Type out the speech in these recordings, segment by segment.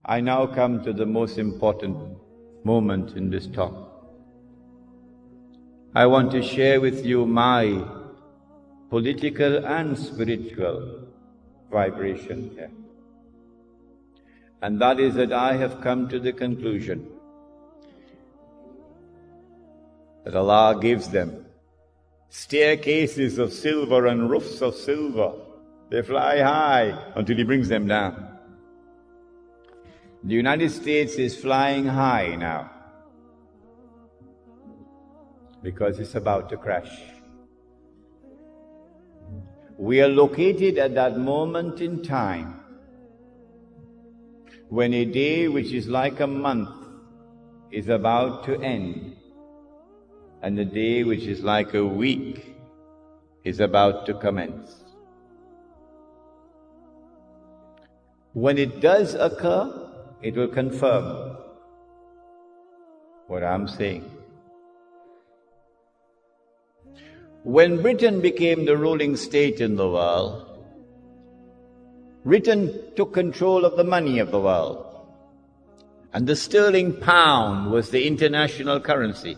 I now come to the most important moment in this talk. I want to share with you my political and spiritual vibration here. And that is that I have come to the conclusion that Allah gives them staircases of silver and roofs of silver. They fly high until He brings them down. The United States is flying high now because it's about to crash. We are located at that moment in time when a day which is like a month is about to end, and a day which is like a week is about to commence. When it does occur, it will confirm what I'm saying. When Britain became the ruling state in the world, Britain took control of the money of the world, and the sterling pound was the international currency.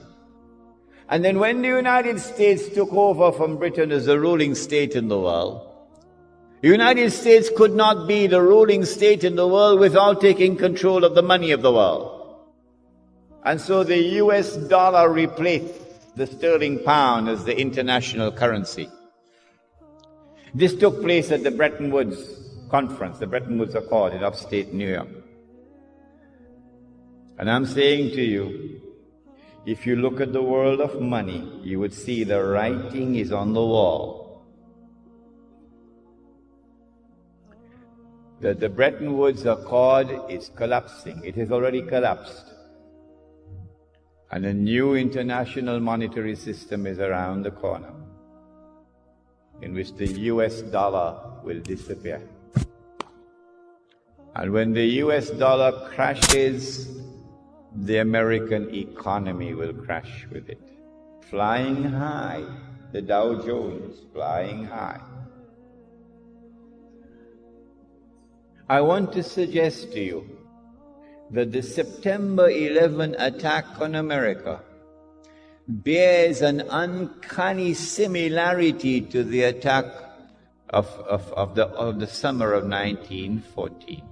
And then when the United States took over from Britain as the ruling state in the world, the United States could not be the ruling state in the world without taking control of the money of the world. And so the US dollar replaced the sterling pound as the international currency. This took place at the Bretton Woods Conference, the Bretton Woods Accord in upstate New York. And I'm saying to you, if you look at the world of money, you would see the writing is on the wall. That the Bretton Woods Accord is collapsing. It has already collapsed. And a new international monetary system is around the corner, in which the US dollar will disappear. And when the US dollar crashes, the American economy will crash with it. Flying high, the Dow Jones flying high. I want to suggest to you that the September 11 attack on America bears an uncanny similarity to the attack of the summer of 1914.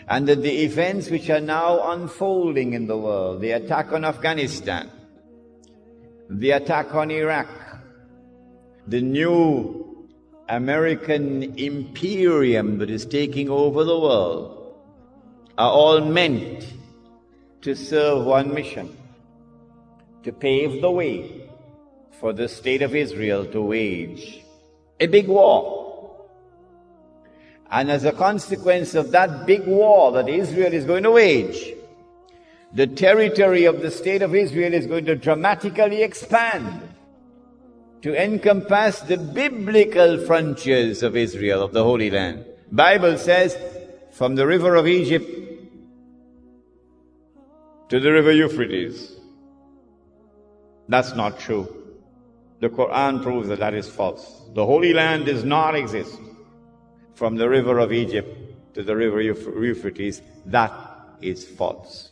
And that the events which are now unfolding in the world, the attack on Afghanistan, the attack on Iraq, the new American imperium that is taking over the world, are all meant to serve one mission: to pave the way for the state of Israel to wage a big war. And as a consequence of that big war that Israel is going to wage, the territory of the state of Israel is going to dramatically expand to encompass the biblical frontiers of Israel, of the Holy Land. Bible says, from the river of Egypt to the river Euphrates. That's not true. The Quran proves that that is false. The Holy Land does not exist from the river of Egypt to the river Euphrates. That is false.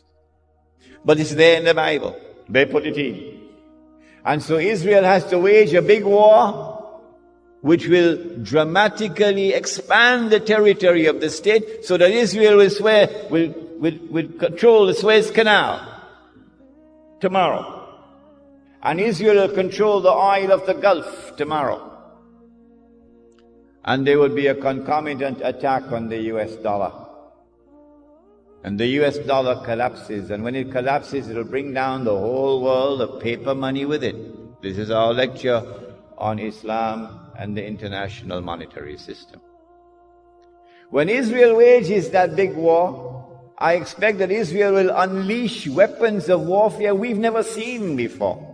But it's there in the Bible. They put it in. And so Israel has to wage a big war which will dramatically expand the territory of the state so that Israel will control the Suez Canal tomorrow. And Israel will control the oil of the Gulf tomorrow. And there will be a concomitant attack on the US dollar. And the US dollar collapses, and when it collapses, it will bring down the whole world of paper money with it. This is our lecture on Islam and the international monetary system. When Israel wages that big war, I expect that Israel will unleash weapons of warfare we've never seen before.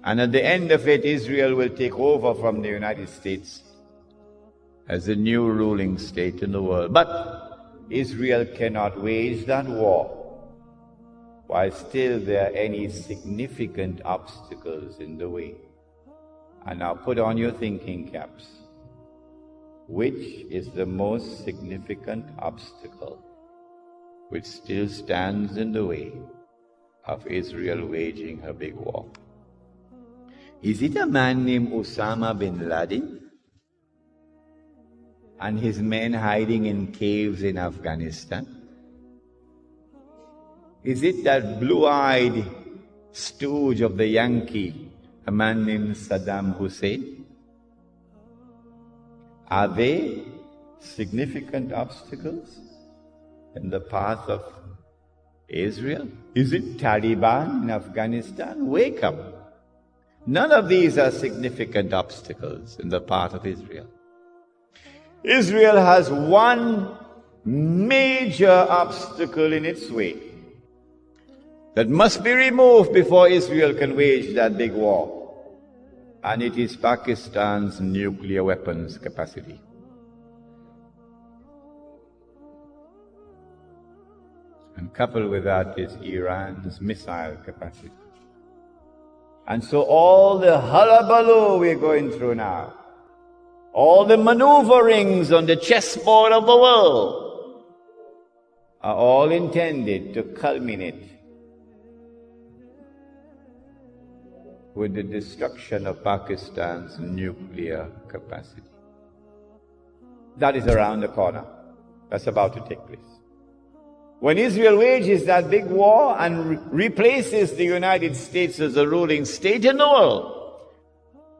And at the end of it, Israel will take over from the United States as the new ruling state in the world. But Israel cannot wage that war while still there are any significant obstacles in the way. And now put on your thinking caps. which is the most significant obstacle which still stands in the way of Israel waging her big war? Is it a man named Osama bin Laden and his men hiding in caves in Afghanistan? Is it that blue-eyed stooge of the Yankee, a man named Saddam Hussein? Are they significant obstacles in the path of Israel? Is it Taliban in Afghanistan? Wake up. None of these are significant obstacles in the path of Israel. Israel has one major obstacle in its way that must be removed before Israel can wage that big war. And it is Pakistan's nuclear weapons capacity. And coupled with that is Iran's missile capacity. And so all the hullabaloo we're going through now, all the maneuverings on the chessboard of the world, are all intended to culminate with the destruction of Pakistan's nuclear capacity. That is around the corner. That's about to take place. When Israel wages that big war and replaces the United States as the ruling state in the world,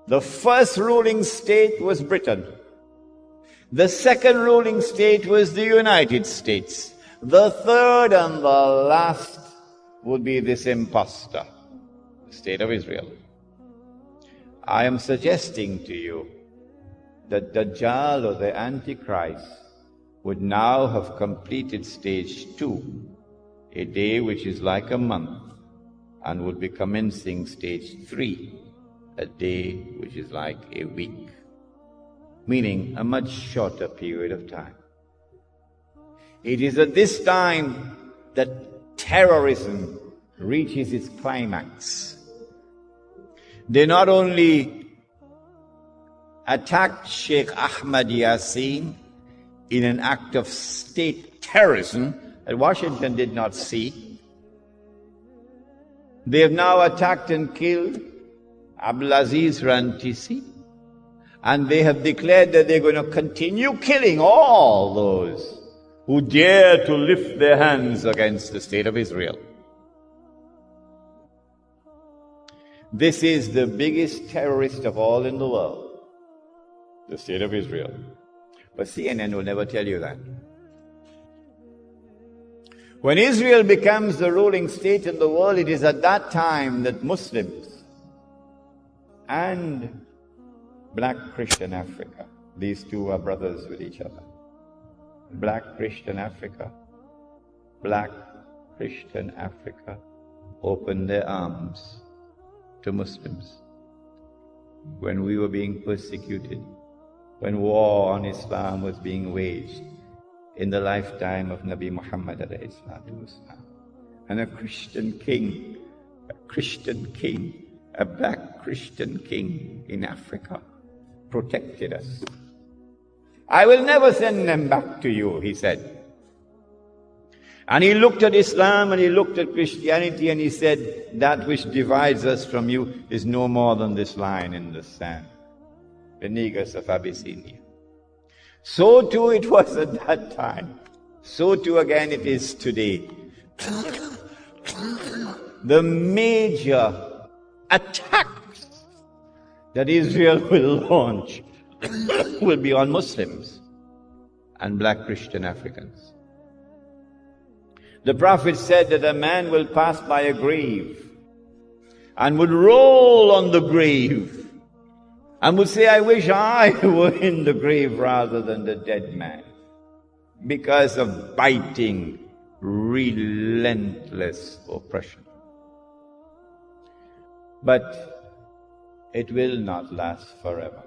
the first ruling state was Britain. The second ruling state was the United States. The third and the last would be this imposter, the state of Israel. I am suggesting to you that Dajjal or the Antichrist would now have completed stage 2, a day which is like a month, and would be commencing stage 3, a day which is like a week, meaning a much shorter period of time. It is at this time that terrorism reaches its climax. They not only attacked Sheikh Ahmad Yassin in an act of state terrorism that Washington did not see. They have now attacked and killed Abdulaziz Rantisi, and they have declared that they're going to continue killing all those who dare to lift their hands against the state of Israel. This is the biggest terrorist of all in the world, the state of Israel. But CNN will never tell you that. When Israel becomes the ruling state in the world, it is at that time that Muslims and Black Christian Africa, these two are brothers with each other. Black Christian Africa, Black Christian Africa opened their arms to Muslims when we were being persecuted, when war on Islam was being waged in the lifetime of Nabi Muhammad alayhi salatu wasalam. And a Christian king, a black Christian king in Africa protected us. I will never send them back to you, he said. And he looked at Islam and he looked at Christianity and he said, that which divides us from you is no more than this line in the sand, the Negus of Abyssinia. So too it was at that time. So too again it is today. The major attacks that Israel will launch will be on Muslims and black Christian Africans. The Prophet said that a man will pass by a grave and would roll on the grave and would say, I wish I were in the grave rather than the dead man, because of biting, relentless oppression. But it will not last forever.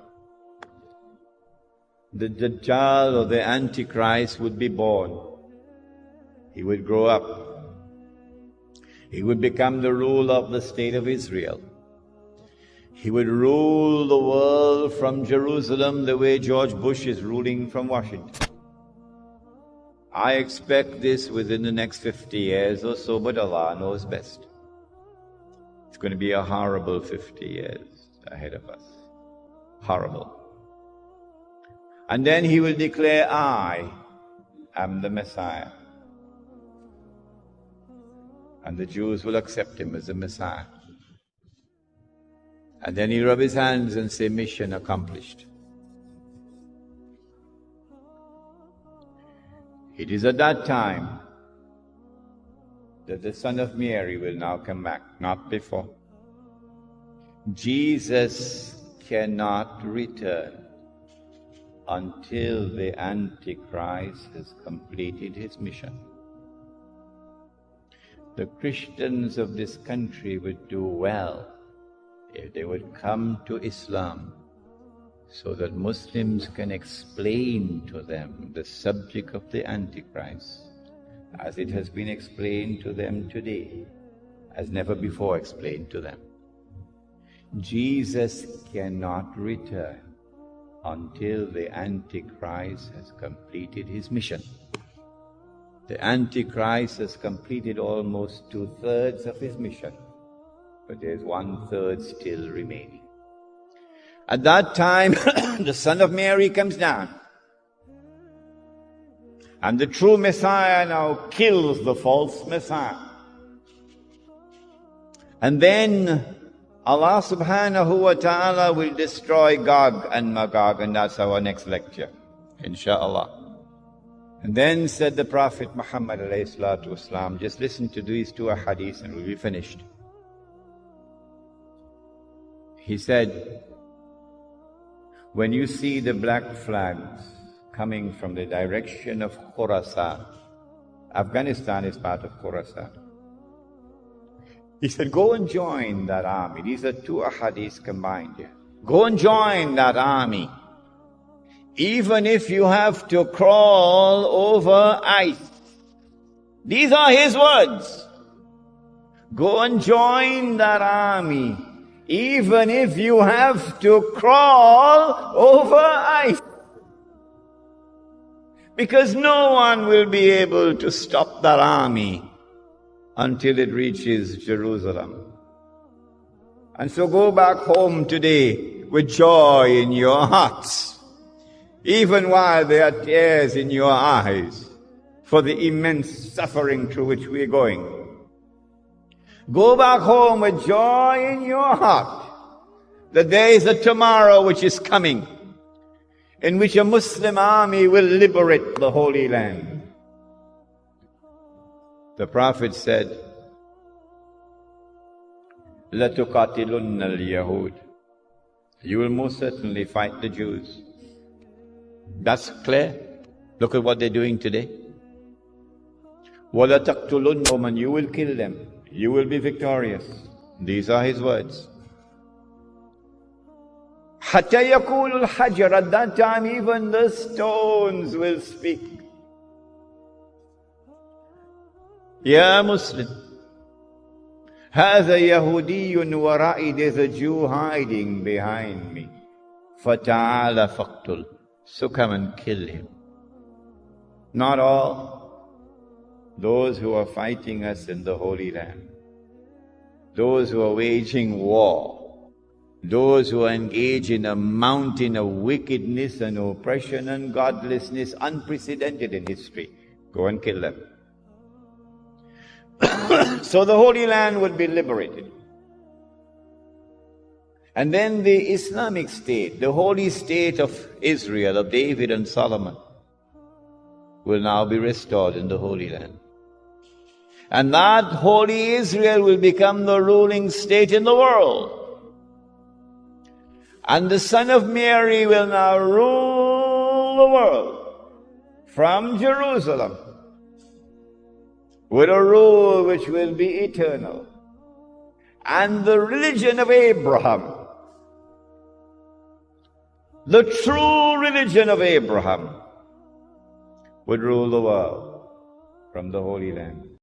The Dajjal or the Antichrist would be born. He would grow up. He would become the ruler of the state of Israel. He would rule the world from Jerusalem the way George Bush is ruling from Washington. I expect this within the next 50 years or so, but Allah knows best. It's going to be a horrible 50 years ahead of us. Horrible. And then he will declare, I am the Messiah. And the Jews will accept him as the Messiah. And then he'll rub his hands and say, mission accomplished. It is at that time that the Son of Mary will now come back, not before. Jesus cannot return until the Antichrist has completed his mission. The Christians of this country would do well if they would come to Islam so that Muslims can explain to them the subject of the Antichrist as it has been explained to them today, as never before explained to them. Jesus cannot return until the Antichrist has completed his mission. The Antichrist has completed almost 2/3 of his mission, but there's 1/3 still remaining. At that time, the Son of Mary comes down, and the true Messiah now kills the false Messiah. And then Allah subhanahu wa ta'ala will destroy Gog and Magog, and that's our next lecture, inshaAllah. And then said the Prophet Muhammad alayhi salatu wasalam, just listen to these two ahadith and we'll be finished. He said, when you see the black flags coming from the direction of Khurasan, Afghanistan is part of Khurasan. He said, go and join that army. These are two ahadith combined here. Go and join that army, even if you have to crawl over ice. These are his words. Go and join that army, even if you have to crawl over ice. Because no one will be able to stop that army until it reaches Jerusalem. And so go back home today with joy in your hearts, even while there are tears in your eyes for the immense suffering through which we are going. Go back home with joy in your heart that there is a tomorrow which is coming, in which a Muslim army will liberate the Holy Land. The Prophet said, لَتُقَاتِلُنَّ الْيَهُودِ, you will most certainly fight the Jews. That's clear. Look at what they're doing today. وَلَتَقْتُلُنَّهُمْ, you will kill them. You will be victorious. These are his words. حَتَّى يَقُولُ الْحَجَرُ, at that time even the stones will speak. Ya Muslim, هذا يهودي ورائي, there's a Jew hiding behind me. فَتَعَالَ فَاقْتُلْ, so come and kill him. Not all. Those who are fighting us in the Holy Land, those who are waging war, those who are engaged in a mountain of wickedness and oppression and godlessness unprecedented in history, go and kill them. So the Holy Land would be liberated. And then the Islamic State, the holy state of Israel, of David and Solomon, will now be restored in the Holy Land. And that holy Israel will become the ruling state in the world. And the Son of Mary will now rule the world from Jerusalem, with a rule which will be eternal. And the religion of Abraham, the true religion of Abraham, would rule the world from the Holy Land.